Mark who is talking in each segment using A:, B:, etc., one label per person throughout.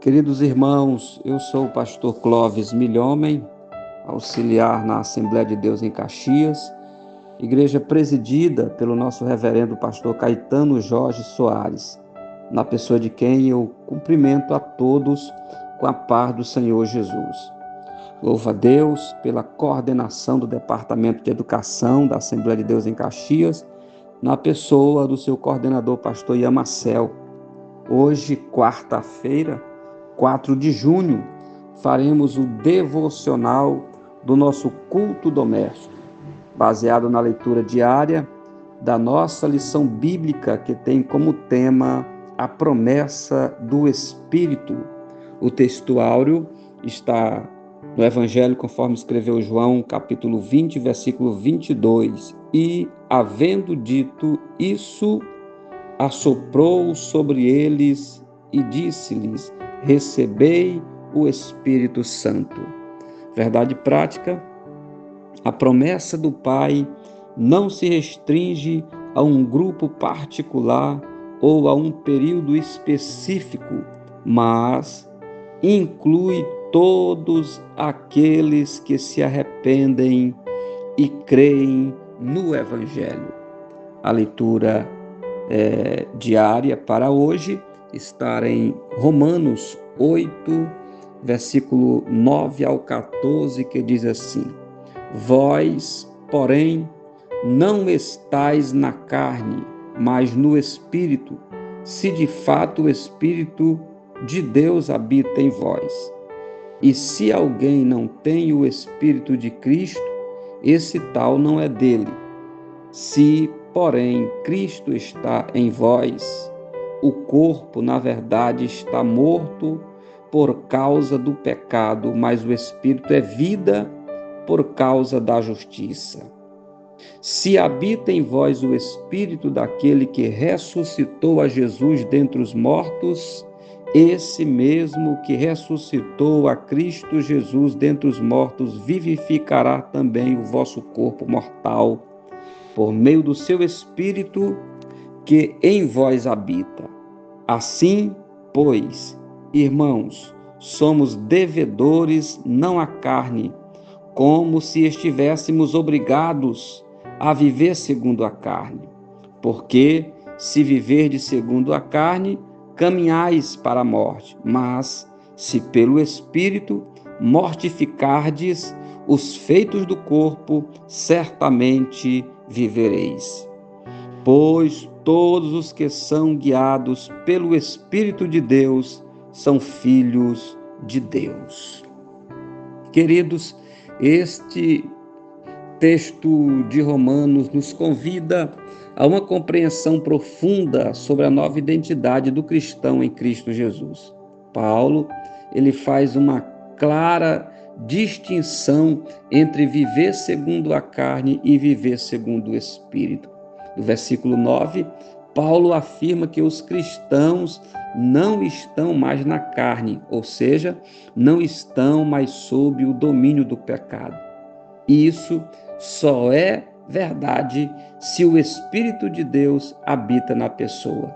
A: Queridos irmãos, eu sou o pastor Clóvis Milhomem, auxiliar na Assembleia de Deus em Caxias, igreja presidida pelo nosso reverendo pastor Caetano Jorge Soares, na pessoa de quem eu cumprimento a todos com a paz do Senhor Jesus. Louvo a Deus pela coordenação do Departamento de Educação da Assembleia de Deus em Caxias, na pessoa do seu coordenador pastor Yamacel. Hoje, quarta-feira, 4 de junho, faremos o devocional do nosso culto doméstico, baseado na leitura diária da nossa lição bíblica, que tem como tema a promessa do Espírito. O textuário está no Evangelho conforme escreveu João, capítulo 20, versículo 22. E, havendo dito isso, assoprou sobre eles e disse-lhes: recebei o Espírito Santo. Verdade prática: a promessa do Pai não se restringe a um grupo particular ou a um período específico, mas inclui todos aqueles que se arrependem e creem no Evangelho. A leitura diária para hoje está em Romanos 8, versículo 9 ao 14, que diz assim: vós, porém, não estais na carne, mas no Espírito, se de fato o Espírito de Deus habita em vós. E se alguém não tem o Espírito de Cristo, esse tal não é dele. Se, porém, Cristo está em vós, o corpo, na verdade, está morto por causa do pecado, mas o Espírito é vida por causa da justiça. Se habita em vós o Espírito daquele que ressuscitou a Jesus dentre os mortos, esse mesmo que ressuscitou a Cristo Jesus dentre os mortos vivificará também o vosso corpo mortal, por meio do seu Espírito que em vós habita. Assim, pois, irmãos, somos devedores não à carne, como se estivéssemos obrigados a viver segundo a carne. Porque, se viverdes segundo a carne, caminhais para a morte, mas, se pelo Espírito mortificardes os feitos do corpo, certamente vivereis. Pois todos os que são guiados pelo Espírito de Deus são filhos de Deus. Queridos, este texto de Romanos nos convida a uma compreensão profunda sobre a nova identidade do cristão em Cristo Jesus. Paulo, ele faz uma clara distinção entre viver segundo a carne e viver segundo o Espírito. No versículo 9, Paulo afirma que os cristãos não estão mais na carne, ou seja, não estão mais sob o domínio do pecado. Isso só é verdade se o Espírito de Deus habita na pessoa.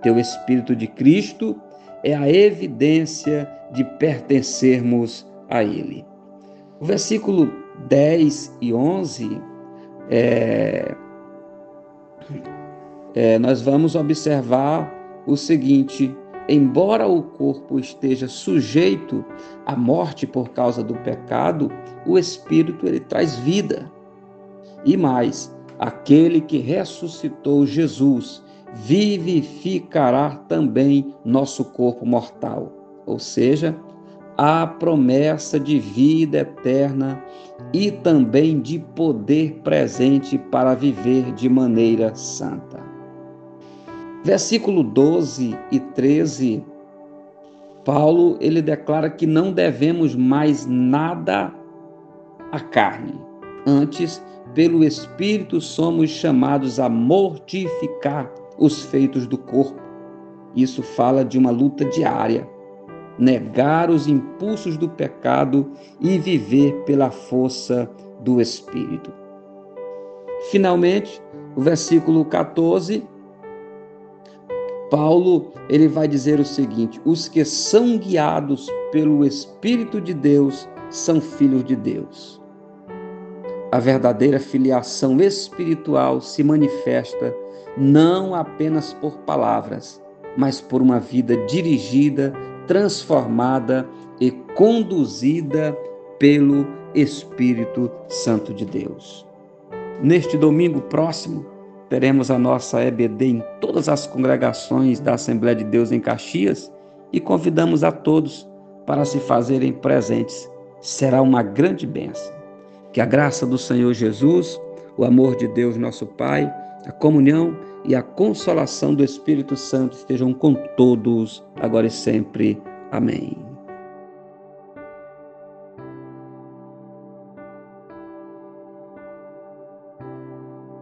A: O Espírito de Cristo é a evidência de pertencermos a Ele. O versículo 10 e 11 nós vamos observar o seguinte: embora o corpo esteja sujeito à morte por causa do pecado, o Espírito ele traz vida. E mais, aquele que ressuscitou Jesus vivificará também nosso corpo mortal. Ou seja, a promessa de vida eterna e também de poder presente para viver de maneira santa. Versículo 12 e 13, Paulo ele declara que não devemos mais nada à carne. Antes, pelo Espírito somos chamados a mortificar os feitos do corpo. Isso fala de uma luta diária. Negar os impulsos do pecado e viver pela força do Espírito. Finalmente, o versículo 14 Paulo, ele vai dizer o seguinte: os que são guiados pelo Espírito de Deus são filhos de Deus. A verdadeira filiação espiritual se manifesta não apenas por palavras, mas por uma vida dirigida, transformada e conduzida pelo Espírito Santo de Deus. Neste domingo próximo, teremos a nossa EBD em todas as congregações da Assembleia de Deus em Caxias e convidamos a todos para se fazerem presentes. Será uma grande bênção. Que a graça do Senhor Jesus, o amor de Deus nosso Pai, a comunhão e a consolação do Espírito Santo estejam com todos, agora e sempre. Amém.